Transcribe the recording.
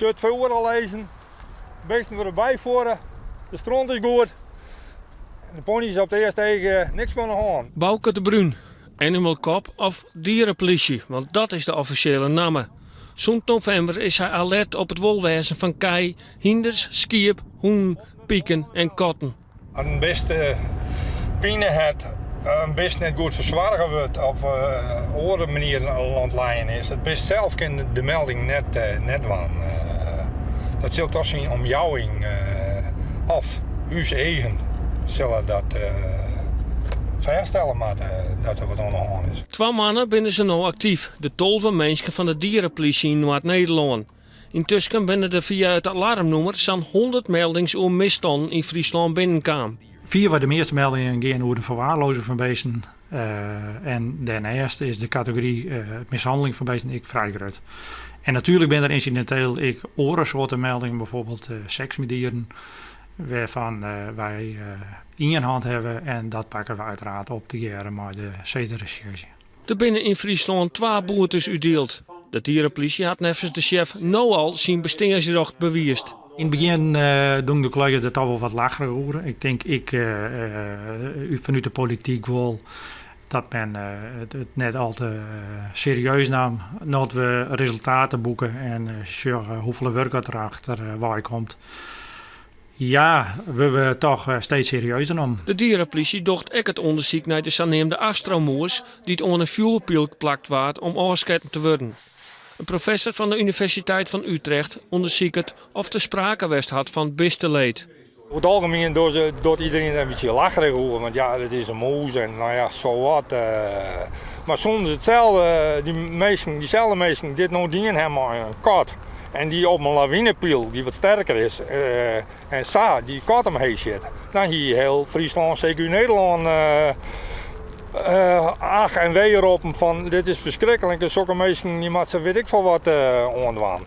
shirt voor lezen. Beesten worden bijvoeren. De stront is goed. De ponies op de eerste eigen niks van de hand. Bouke de Bruin, Animal Cop of dierenpolitie, want dat is de officiële naam. Zo'n november is hij alert op het wolwezen van kei, hinders, skiep, hoen, pieken en kotten. Als een beste pine het een best net goed verzorgen wordt of andere manier ontleien is, het best zelf kan de melding net waan. Dat zult toch zien om jou of uw eigen zullen dat vaststellen maar dat er wat aan de hand is. 2 maanden binnen ze nou actief, de 12 mensen van de dierenpolitie in Noord-Nederland. Intussen binnen er via het alarmnummer zo'n 100 meldingen over misstanden in Friesland binnenkwamen. 4 waar de meeste meldingen gaan over de verwaarlozing van beesten. En daarnaast is de categorie mishandeling van beesten ik vrij groot. En natuurlijk zijn er incidenteel andere soorten meldingen, bijvoorbeeld seks met dieren, waarvan wij in hand hebben en dat pakken we uiteraard op te jaren met de zedenrecherche. Er binnen in Friesland 2 boetes uitdeeld. De dierenpolitie had nevens de chef nou al zijn bestaansrecht bewijst. In het begin doen de collega's dat al wel wat lager horen. Ik denk vanuit de politiek wel dat men het net al te serieus nam. Dat we resultaten boeken en zorgen hoeveel werk erachter waar komt. Ja, we toch steeds serieuzer om. De dierenpolitie docht ook het onderzoek naar de zogenaamde astromoers die het onder een vuurpijl plakt waard om afgesketten te worden. Een professor van de Universiteit van Utrecht onderzoekt het of er sprake was had van beestenleed. Over het algemeen doet iedereen een beetje lacherig over, want ja, het is een moes en nou ja, zo wat. Maar soms hetzelfde, diezelfde mensen dit nou dingen hebben een kat. En die op een lawinepiel die wat sterker is en die kat omheen zit. Dan hier heel Friesland, CQ Nederland ach en weer op van dit is verschrikkelijk. Dus zulke mensen die moeten weet ik veel wat ontwaan.